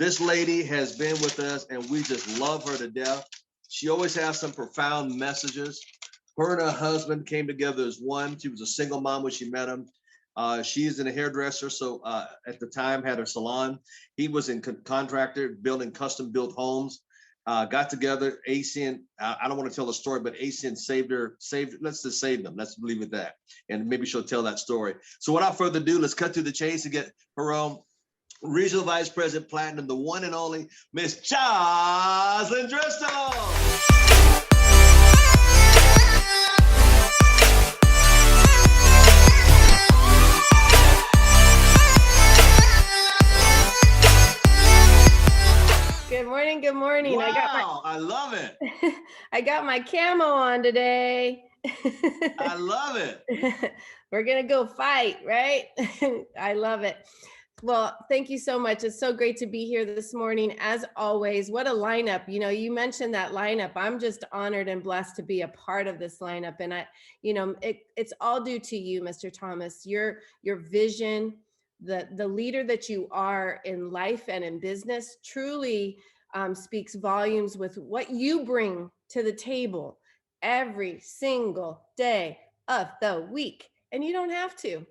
This lady has been with us and we just love her to death. She always has some profound messages. Her and her husband came together as one. She was a single mom when she met him. She's a hairdresser, so at the time had her salon. He was in contractor, building custom built homes. Got together, ACN, I don't want to tell the story, but ACN let's just save them. Let's leave it at that. And maybe she'll tell that story. So without further ado, let's cut through the chase and get her own Regional Vice President Platinum, the one and only Miss Jocelyn Driskill. Good morning. Wow, I love it. I got my camo on today. I love it. We're going to go fight, right? I love it. Well, thank you so much. It's so great to be here this morning. As always, what a lineup. You know, you mentioned that lineup. I'm just honored and blessed to be a part of this lineup. And it's all due to you, Mr. Thomas, your vision, the leader that you are in life and in business truly speaks volumes with what you bring to the table every single day of the week. And you don't have to.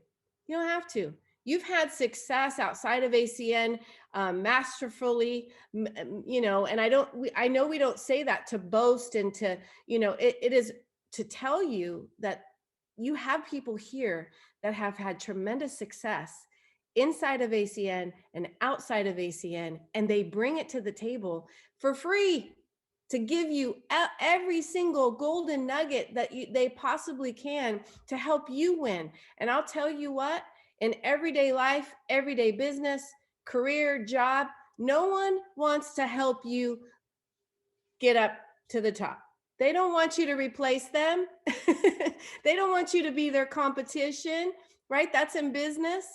You don't have to. You've had success outside of ACN masterfully, and I know we don't say that to boast and to, it is to tell you that you have people here that have had tremendous success inside of ACN and outside of ACN, and they bring it to the table for free to give you every single golden nugget that they possibly can to help you win. And I'll tell you what, in everyday life, everyday business, career, job, no one wants to help you get up to the top. They don't want you to replace them. They don't want you to be their competition, right? That's in business.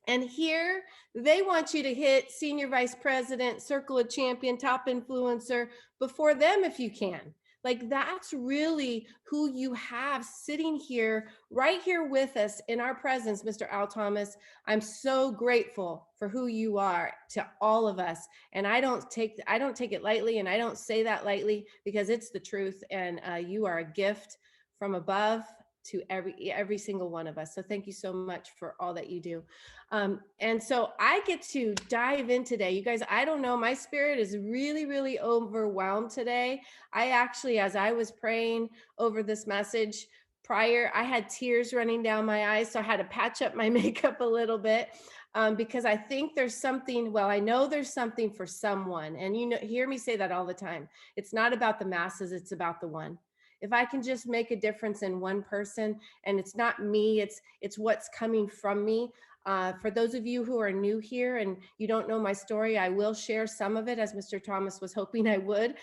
And here, they want you to hit senior vice president, circle of champion, top influencer before them if you can. Like, that's really who you have sitting here, right here with us in our presence, Mr. Al Thomas. I'm so grateful for who you are to all of us. And I don't take it lightly, and I don't say that lightly because it's the truth. And you are a gift from above to every single one of us. So thank you so much for all that you do. And so I get to dive in today. You guys, I don't know, my spirit is really, really overwhelmed today. I actually, as I was praying over this message prior, I had tears running down my eyes. So I had to patch up my makeup a little bit because I think there's something, well, I know there's something for someone. And hear me say that all the time. It's not about the masses, it's about the one. If I can just make a difference in one person, and it's not me, it's what's coming from me. For those of you who are new here and you don't know my story, I will share some of it, as Mr. Thomas was hoping I would,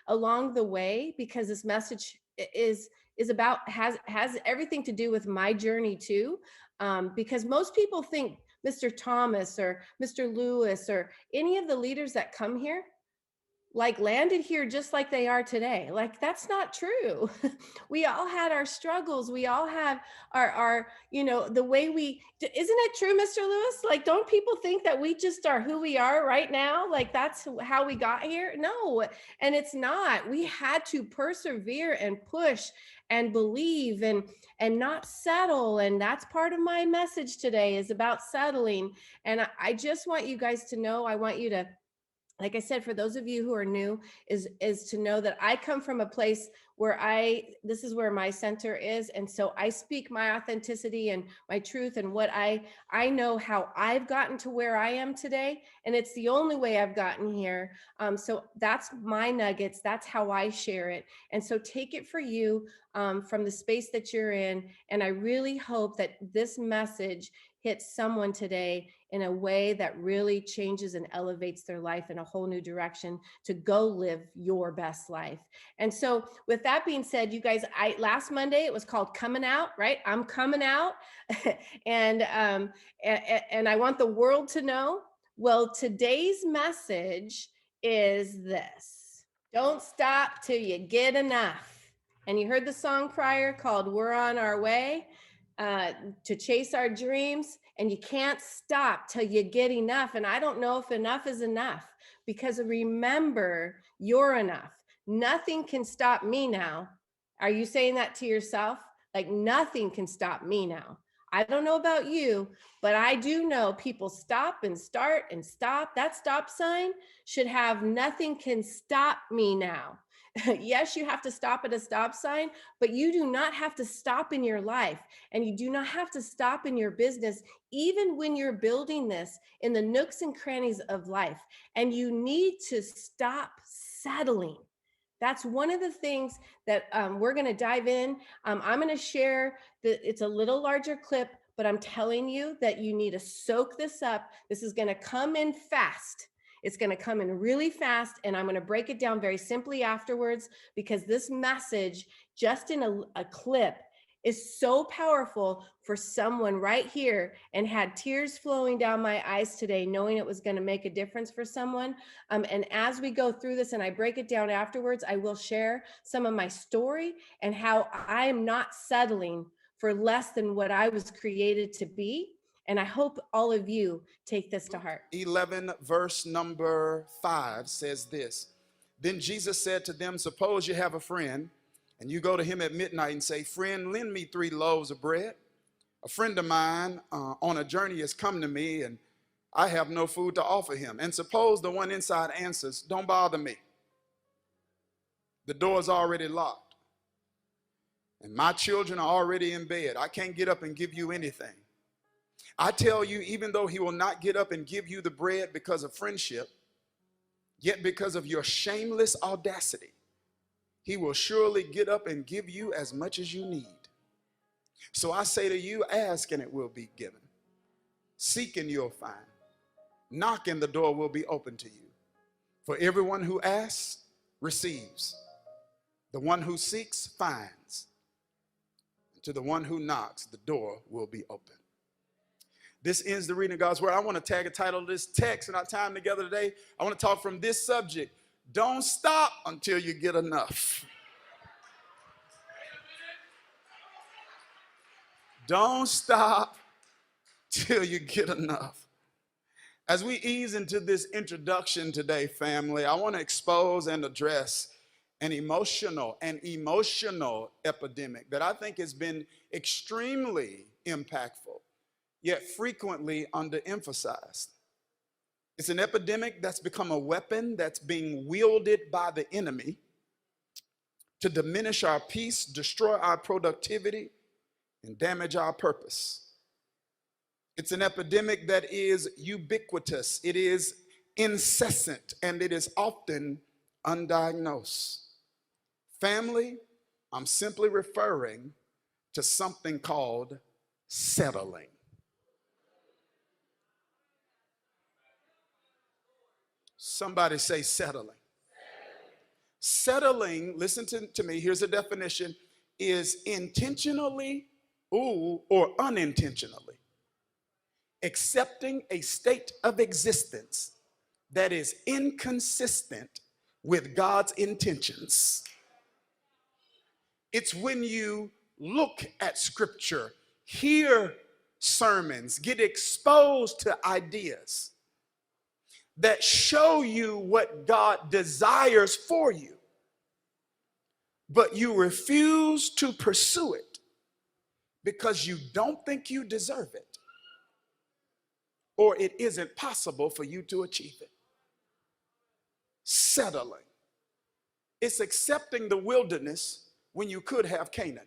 along the way, because this message is about, has everything to do with my journey too. Because most people think Mr. Thomas or Mr. Lewis or any of the leaders that come here, like, landed here just like they are today. Like, that's not true. We all had our struggles. We all have our the way isn't it true, Mr. Lewis? Like, don't people think that we just are who we are right now? Like, that's how we got here? No, and it's not. We had to persevere and push and believe and not settle. And that's part of my message today, is about settling. And I just want you guys to know, I want you to, like I said, for those of you who are new, is to know that I come from a place where this is where my center is. And so I speak my authenticity and my truth and what I know, how I've gotten to where I am today. And it's the only way I've gotten here. So that's my nuggets. That's how I share it. And so take it for you from the space that you're in. And I really hope that this message hits someone today in a way that really changes and elevates their life in a whole new direction to go live your best life. And so with that being said, you guys, last Monday, it was called Coming Out, right? I'm coming out. and I want the world to know. Well, today's message is this: don't stop till you get enough. And you heard the song prior called We're on Our Way. to chase our dreams, and you can't stop till you get enough. And I don't know if enough is enough, because remember, you're enough. Nothing can stop me now. Are you saying that to yourself? Like, nothing can stop me now. I don't know about you, but I do know people stop and start and stop. That stop sign should have nothing can stop me now. Yes, you have to stop at a stop sign, but you do not have to stop in your life, and you do not have to stop in your business, even when you're building this in the nooks and crannies of life. And you need to stop settling. That's one of the things that we're going to dive in. I'm going to share it's a little larger clip, but I'm telling you that you need to soak this up. This is going to come in fast. It's going to come in really fast, and I'm going to break it down very simply afterwards, because this message, just in a clip, is so powerful for someone right here, and had tears flowing down my eyes today, knowing it was going to make a difference for someone. And as we go through this and I break it down afterwards, I will share some of my story and how I am not settling for less than what I was created to be. And I hope all of you take this to heart. 11 verse number 5 says this. Then Jesus said to them, suppose you have a friend and you go to him at midnight and say, friend, lend me 3 loaves of bread. A friend of mine on a journey has come to me and I have no food to offer him. And suppose the one inside answers, don't bother me. The door's already locked. And my children are already in bed. I can't get up and give you anything. I tell you, even though he will not get up and give you the bread because of friendship, yet because of your shameless audacity, he will surely get up and give you as much as you need. So I say to you, ask and it will be given. Seek and you'll find. Knock and the door will be open to you. For everyone who asks, receives. The one who seeks, finds. And to the one who knocks, the door will be open. This ends the reading of God's word. I want to tag a title to this text in our time together today. I want to talk from this subject. Don't stop until you get enough. Don't stop till you get enough. As we ease into this introduction today, family, I want to expose and address an emotional epidemic that I think has been extremely impactful, yet frequently underemphasized. It's an epidemic that's become a weapon that's being wielded by the enemy to diminish our peace, destroy our productivity, and damage our purpose. It's an epidemic that is ubiquitous, it is incessant, and it is often undiagnosed. Family, I'm simply referring to something called settling. Somebody say settling. Settling, listen to me, here's a definition, is intentionally or unintentionally accepting a state of existence that is inconsistent with God's intentions. It's when you look at scripture, hear sermons, get exposed to ideas that show you what God desires for you, but you refuse to pursue it because you don't think you deserve it, or it isn't possible for you to achieve it. Settling. It's accepting the wilderness when you could have Canaan.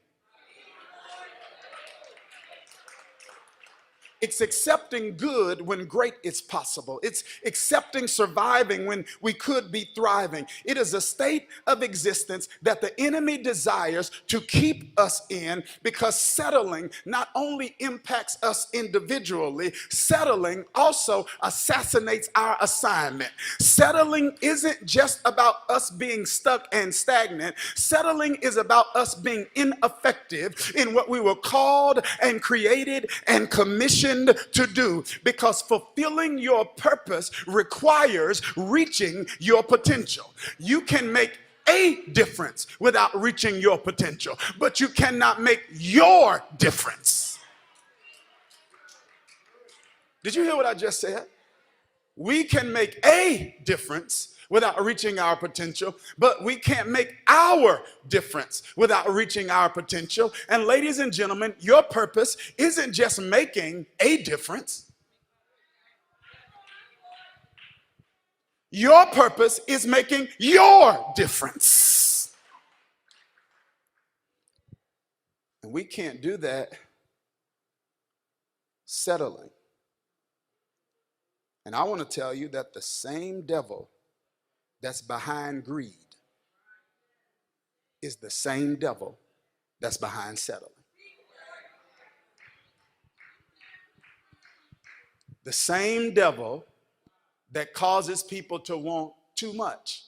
It's accepting good when great is possible. It's accepting surviving when we could be thriving. It is a state of existence that the enemy desires to keep us in, because settling not only impacts us individually, settling also assassinates our assignment. Settling isn't just about us being stuck and stagnant. Settling is about us being ineffective in what we were called and created and commissioned to do, because fulfilling your purpose requires reaching your potential. You can make a difference without reaching your potential, but you cannot make your difference Did you hear what I just said? We can make a difference without reaching our potential, but we can't make our difference without reaching our potential. And ladies and gentlemen, your purpose isn't just making a difference. Your purpose is making your difference. And we can't do that settling. And I want to tell you that the same devil that's behind greed is the same devil that's behind settling. The same devil that causes people to want too much.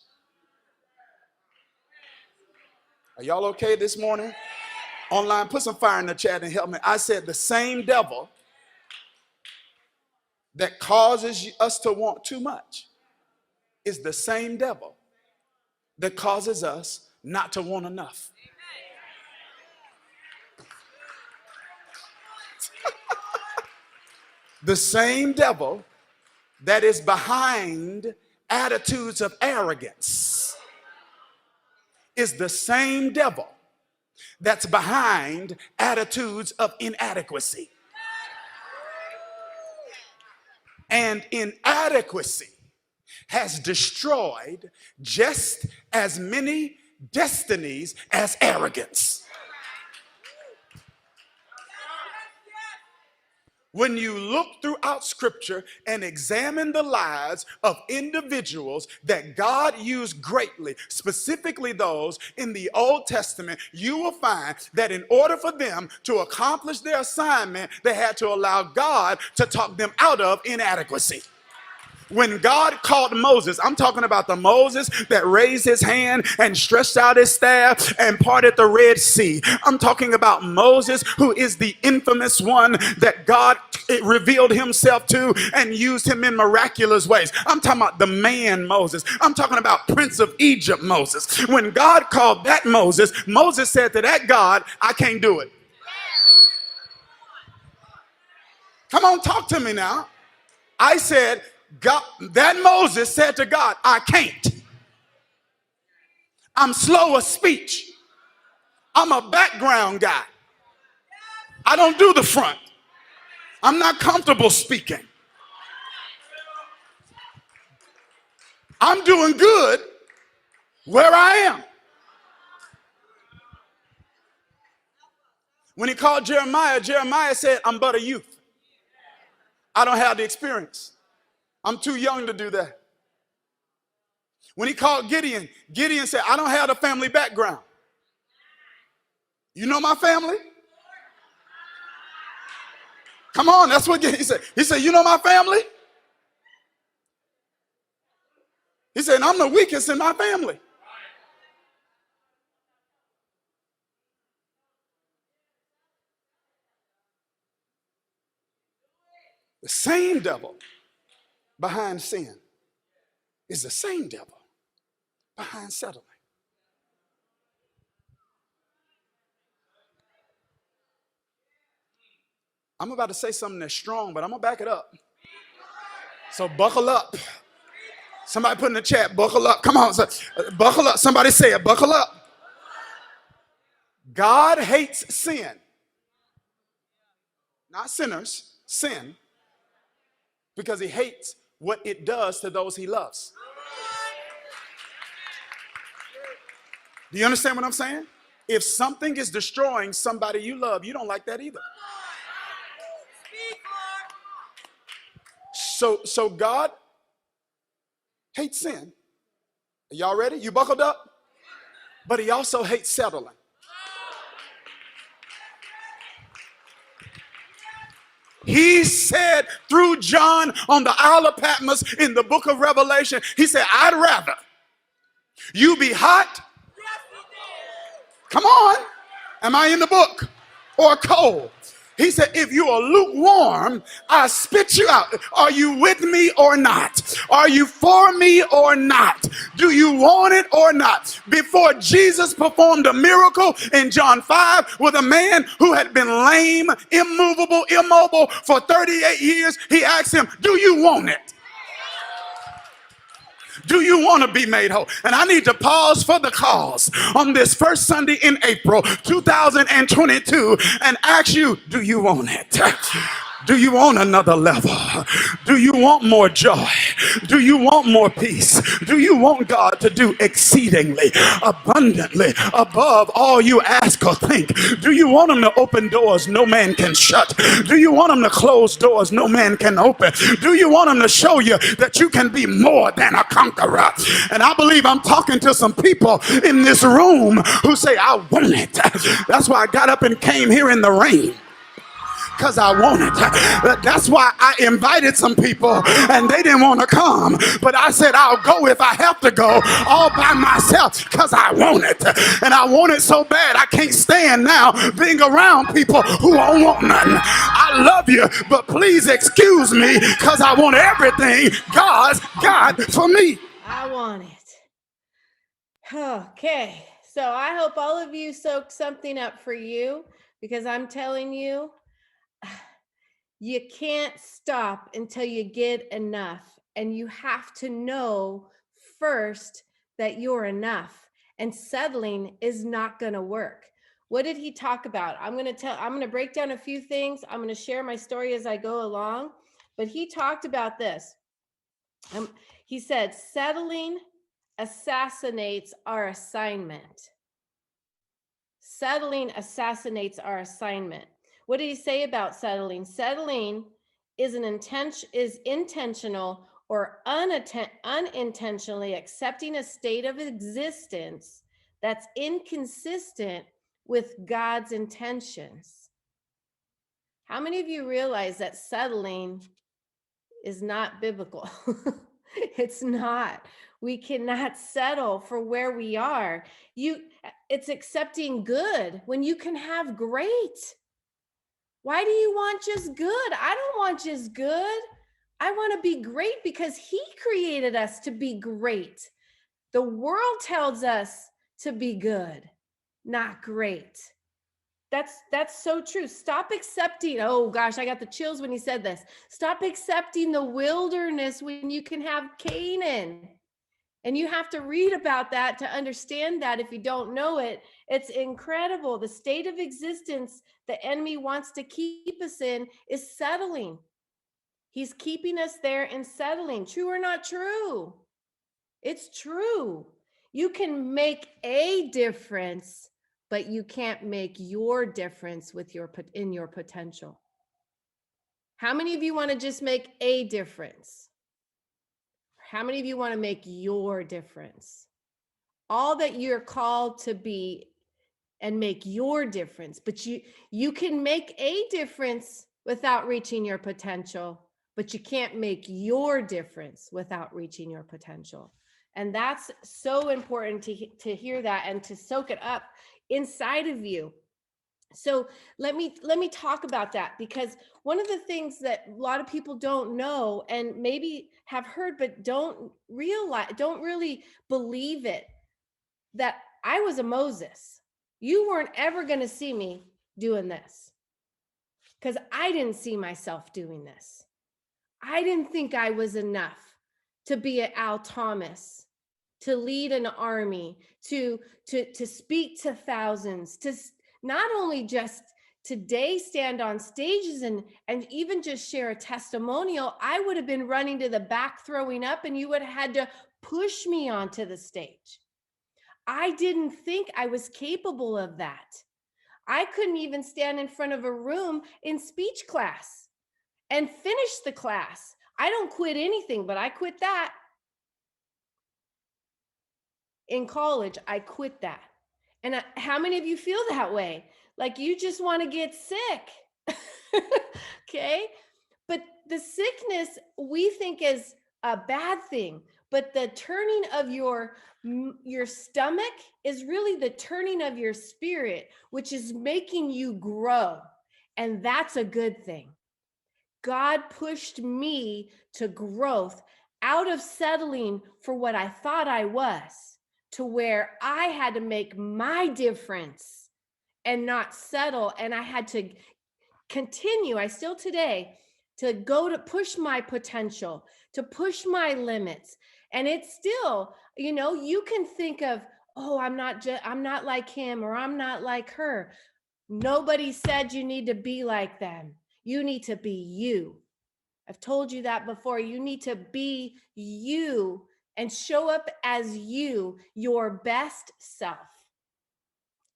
Are y'all okay this morning? Online, put some fire in the chat and help me. I said the same devil that causes us to want too much is the same devil that causes us not to want enough. The same devil that is behind attitudes of arrogance is the same devil that's behind attitudes of inadequacy. And inadequacy has destroyed just as many destinies as arrogance. When you look throughout Scripture and examine the lives of individuals that God used greatly, specifically those in the Old Testament, you will find that in order for them to accomplish their assignment, they had to allow God to talk them out of inadequacy. When God called Moses, I'm talking about the Moses that raised his hand and stretched out his staff and parted the Red Sea. I'm talking about Moses, who is the infamous one that God revealed himself to and used him in miraculous ways. I'm talking about the man Moses. I'm talking about Prince of Egypt Moses. When God called that Moses, Moses said to that God, I can't do it. Come on, talk to me now. I said, God, that Moses said to God, I can't. I'm slow of speech. I'm a background guy. I don't do the front. I'm not comfortable speaking. I'm doing good where I am. When he called Jeremiah, Jeremiah said, I'm but a youth. I don't have the experience. I'm too young to do that. When he called Gideon, Gideon said, I don't have a family background. You know my family? Come on, that's what he said. He said, you know my family? He said, I'm the weakest in my family. The same devil behind sin is the same devil behind settling. I'm about to say something that's strong, but I'm going to back it up. So buckle up. Somebody put in the chat, buckle up. Come on, buckle up. Somebody say it, buckle up. God hates sin. Not sinners, sin. Because he hates what it does to those he loves. Do you understand what I'm saying? If something is destroying somebody you love, you don't like that either. So God hates sin. Are y'all ready? You buckled up? But he also hates settling. He said through John on the Isle of Patmos in the book of Revelation, he said, I'd rather you be hot. Come on. Am I in the book? Or cold? He said, if you are lukewarm, I spit you out. Are you with me or not? Are you for me or not? Do you want it or not? Before Jesus performed a miracle in John 5 with a man who had been lame, immovable, immobile for 38 years, he asked him, do you want it? Do you want to be made whole? And I need to pause for the cause on this first Sunday in April 2022 and ask you, do you want it? Do you want another level? Do you want more joy? Do you want more peace? Do you want God to do exceedingly, abundantly, above all you ask or think? Do you want him to open doors no man can shut? Do you want him to close doors no man can open? Do you want him to show you that you can be more than a conqueror? And I believe I'm talking to some people in this room who say, I want it. That's why I got up and came here in the rain. Because I want it. That's why I invited some people and they didn't want to come. But I said, I'll go if I have to go all by myself because I want it. And I want it so bad I can't stand now being around people who don't want nothing. I love you, but please excuse me because I want everything God's got for me. I want it. Okay. So I hope all of you soak something up for you, because I'm telling you, you can't stop until you get enough. And you have to know first that you're enough. And settling is not going to work. What did he talk about? I'm going to break down a few things. I'm going to share my story as I go along. But he talked about this. He said, settling assassinates our assignment. Settling assassinates our assignment. What did he say about settling? Settling is intentional or unintentionally accepting a state of existence that's inconsistent with God's intentions. How many of you realize that settling is not biblical? It's not. We cannot settle for where we are. It's accepting good when you can have great. Why do you want just good? I don't want just good. I want to be great because he created us to be great. The world tells us to be good, not great. That's so true. Stop accepting. Oh gosh, I got the chills when he said this. Stop accepting the wilderness when you can have Canaan. And you have to read about that to understand that. If you don't know it, it's incredible. The state of existence the enemy wants to keep us in is settling. He's keeping us there in settling. True or not true? It's true. You can make a difference, but you can't make your difference in your potential. How many of you want to just make a difference? How many of you want to make your difference? All that you're called to be and make your difference, but you can make a difference without reaching your potential, but you can't make your difference without reaching your potential. And that's so important to hear that and to soak it up inside of you. So let me talk about that, because one of the things that a lot of people don't know and maybe have heard but don't really believe it, that I was a Moses. You weren't ever going to see me doing this because I didn't see myself doing this. I didn't think I was enough to be an Al Thomas, to lead an army, to speak to thousands, to not only just today stand on stages and even just share a testimonial. I would have been running to the back throwing up, and you would have had to push me onto the stage. I didn't think I was capable of that. I couldn't even stand in front of a room in speech class and finish the class. I don't quit anything, but I quit that. In college, I quit that. And how many of you feel that way? Like you just want to get sick. Okay? But the sickness we think is a bad thing, but the turning of your stomach is really the turning of your spirit, which is making you grow. And that's a good thing. God pushed me to growth out of settling for what I thought I was, to where I had to make my difference and not settle. And I had to continue, I still today, to go to push my potential, to push my limits. And it's still, you can think of, oh, I'm not like him, or I'm not like her. Nobody said you need to be like them. You need to be you. I've told you that before. You need to be you and show up as you, your best self.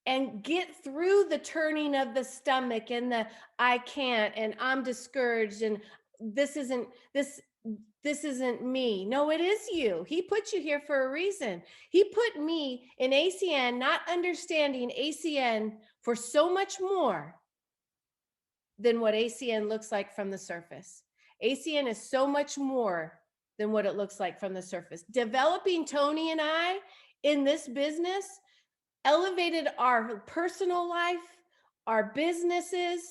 And get through the turning of the stomach and the I can't and I'm discouraged and this isn't me. No, it is you. He put you here for a reason. He put me in ACN, not understanding ACN for so much more than what ACN looks like from the surface. ACN is so much more than what it looks like from the surface. Developing Tony and I in this business elevated our personal life, our businesses,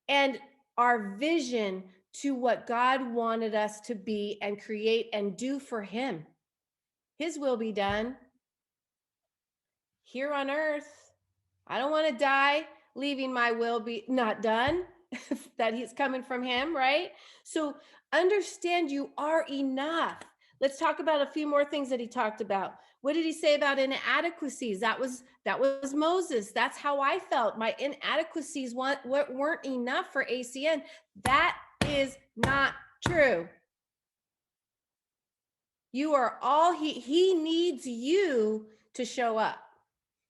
and our vision to what God wanted us to be and create and do for him. His will be done here on earth. I don't want to die leaving my will be not done, that he's coming from him, right? So understand you are enough. Let's talk about a few more things that he talked about. What did he say about inadequacies? That was Moses. That's how I felt. My inadequacies weren't enough for ACN. That is not true. You are all he needs you to show up.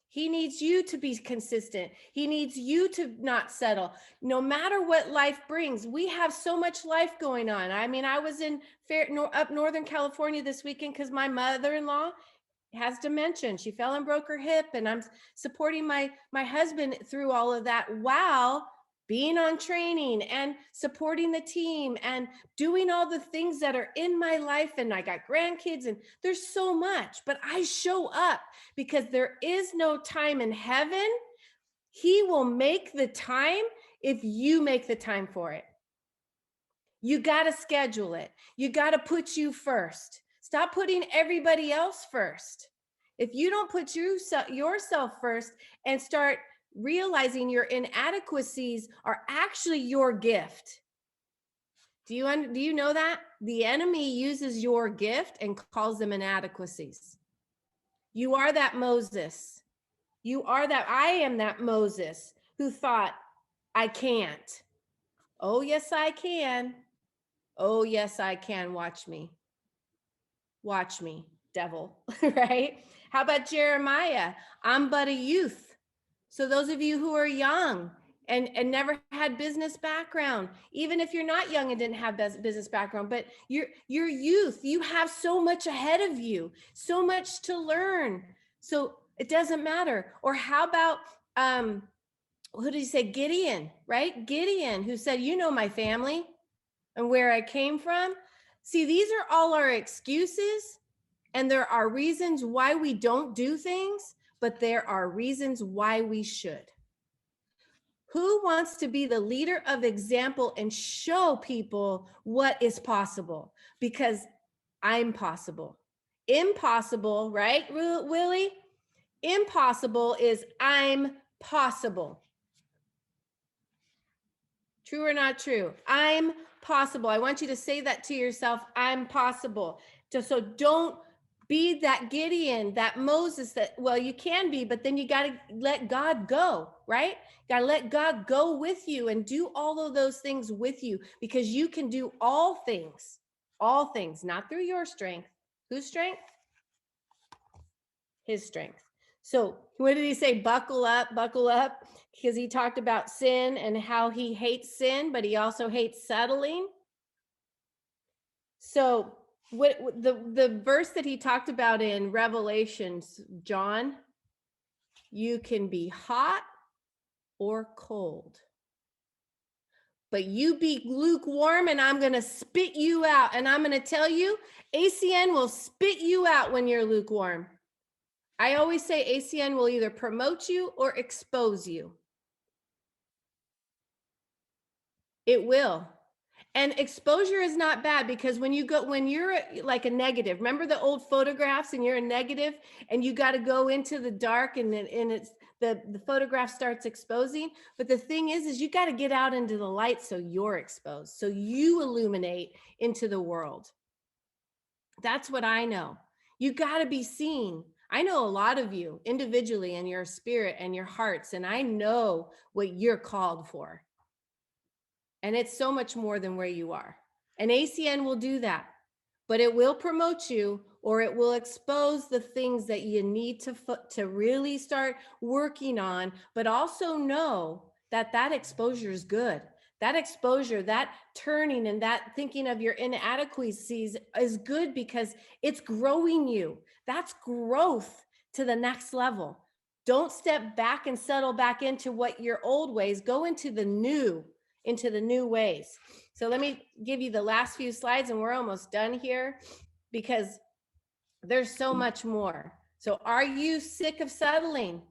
He needs you to be consistent. He needs you to not settle. No matter what life brings, we have so much life going on. I mean, I was in up Northern California this weekend because my mother-in-law has dementia. She fell and broke her hip, and I'm supporting my husband through all of that while being on training and supporting the team and doing all the things that are in my life. And I got grandkids and there's so much, but I show up because there is no time in heaven. He will make the time if you make the time for it. You got to schedule it. You got to put you first. Stop putting everybody else first. If you don't put yourself first and start realizing your inadequacies are actually your gift. Do you know that? The enemy uses your gift and calls them inadequacies. You are that Moses. I am that Moses who thought, I can't. Oh, yes, I can. Oh, yes, I can. Watch me. Watch me, devil, right? How about Jeremiah? I'm but a youth. So those of you who are young and never had business background, even if you're not young and didn't have business background, but you're youth, you have so much ahead of you, so much to learn. So it doesn't matter. Or how about, who did he say? Gideon, right? Gideon, who said, you know, my family and where I came from. See, these are all our excuses. And there are reasons why we don't do things, but there are reasons why we should. Who wants to be the leader of example and show people what is possible? Because I'm possible. Impossible, right, Willie? Impossible is I'm possible. True or not true? I'm possible. I want you to say that to yourself. I'm possible. So don't be that Gideon, that Moses, that, well, you can be, but then you got to let God go, right? Got to let God go with you and do all of those things with you, because you can do all things, not through your strength. Whose strength? His strength. So what did he say? Buckle up, because he talked about sin and how he hates sin, but he also hates settling. So what the verse that he talked about in Revelations, John, you can be hot or cold, but you be lukewarm and I'm going to spit you out. And I'm going to tell you, ACN will spit you out when you're lukewarm. I always say ACN will either promote you or expose you. It will. And exposure is not bad, because when you're like a negative, remember the old photographs and you're a negative and you got to go into the dark, and it's the photograph starts exposing. But the thing is you got to get out into the light so you're exposed, so you illuminate into the world. That's what I know. You got to be seen. I know a lot of you individually in your spirit and your hearts, and I know what you're called for. And it's so much more than where you are. And ACN will do that, but it will promote you, or it will expose the things that you need to really start working on. But also know that that exposure is good. That exposure, that turning and that thinking of your inadequacies is good, because it's growing you. That's growth to the next level. Don't step back and settle back into what your old ways. Go into the new ways. So let me give you the last few slides and we're almost done here, because there's so much more. So are you sick of settling?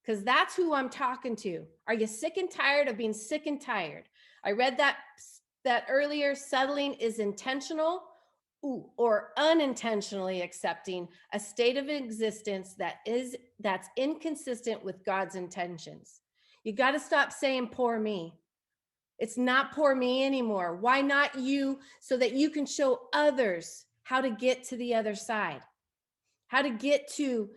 Because that's who I'm talking to. Are you sick and tired of being sick and tired? I read that earlier. Settling is intentional or unintentionally accepting a state of existence that's inconsistent with God's intentions. You got to stop saying poor me. It's not poor me anymore. Why not you? So that you can show others how to get to the other side, how to get to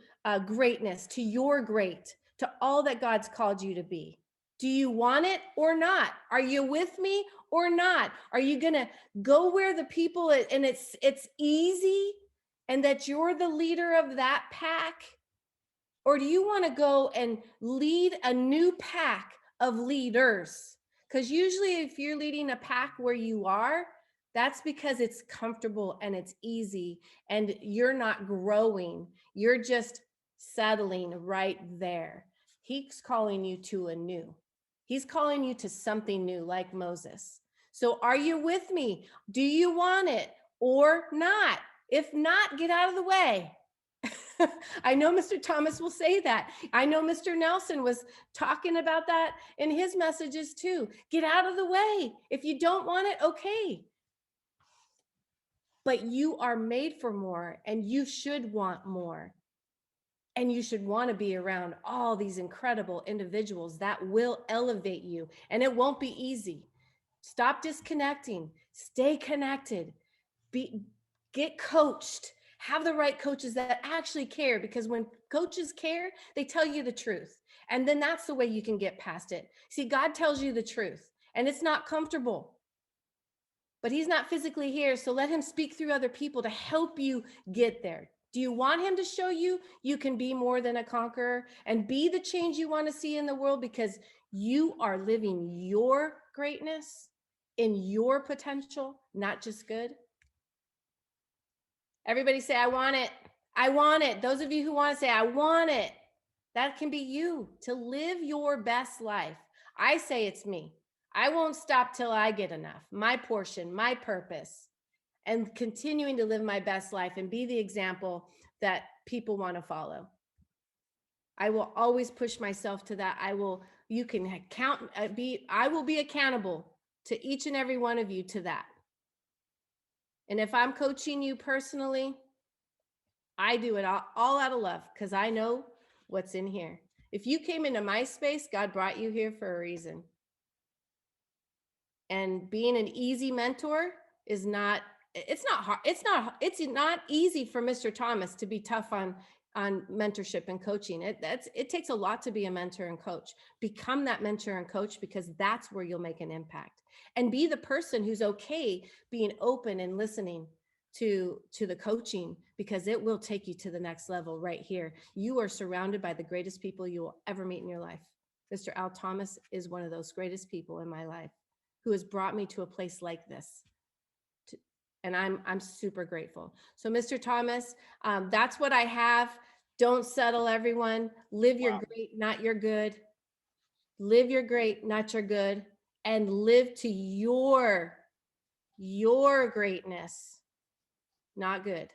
greatness, to your great, to all that God's called you to be. Do you want it or not? Are you with me or not? Are you going to go where the people, and it's easy, and that you're the leader of that pack? Or do you want to go and lead a new pack of leaders? Because usually if you're leading a pack where you are, that's because it's comfortable and it's easy and you're not growing. You're just settling right there. He's calling you to a new. He's calling you to something new, like Moses. So are you with me? Do you want it or not? If not, get out of the way. I know Mr. Thomas will say that. I know Mr. Nelson was talking about that in his messages too. Get out of the way. If you don't want it, okay. But you are made for more, and you should want more. And you should want to be around all these incredible individuals that will elevate you. And it won't be easy. Stop disconnecting. Stay connected. Get coached. Have the right coaches that actually care, because when coaches care, they tell you the truth. And then that's the way you can get past it. See, God tells you the truth, and it's not comfortable, but he's not physically here. So let him speak through other people to help you get there. Do you want him to show you you can be more than a conqueror and be the change you want to see in the world, because you are living your greatness in your potential, not just good? Everybody say, I want it. I want it. Those of you who want to say, I want it. That can be you, to live your best life. I say it's me. I won't stop till I get enough. My portion, my purpose, and continuing to live my best life and be the example that people want to follow. I will always push myself to that. I will be accountable to each and every one of you to that. And if I'm coaching you personally, I do it all out of love, because I know what's in here. If you came into my space, God brought you here for a reason. And being an easy mentor is not, it's not hard. It's not easy for Mr. Thomas to be tough on mentorship and coaching. It takes a lot to be a mentor and coach. Become that mentor and coach, because that's where you'll make an impact. And be the person who's okay being open and listening to the coaching, because it will take you to the next level right here. You are surrounded by the greatest people you will ever meet in your life. Mr. Al Thomas is one of those greatest people in my life, who has brought me to a place like this. And I'm super grateful. So Mr. Thomas, that's what I have. Don't settle, everyone. Live your great, not your good. Live your great, not your good. And live to your greatness, not good.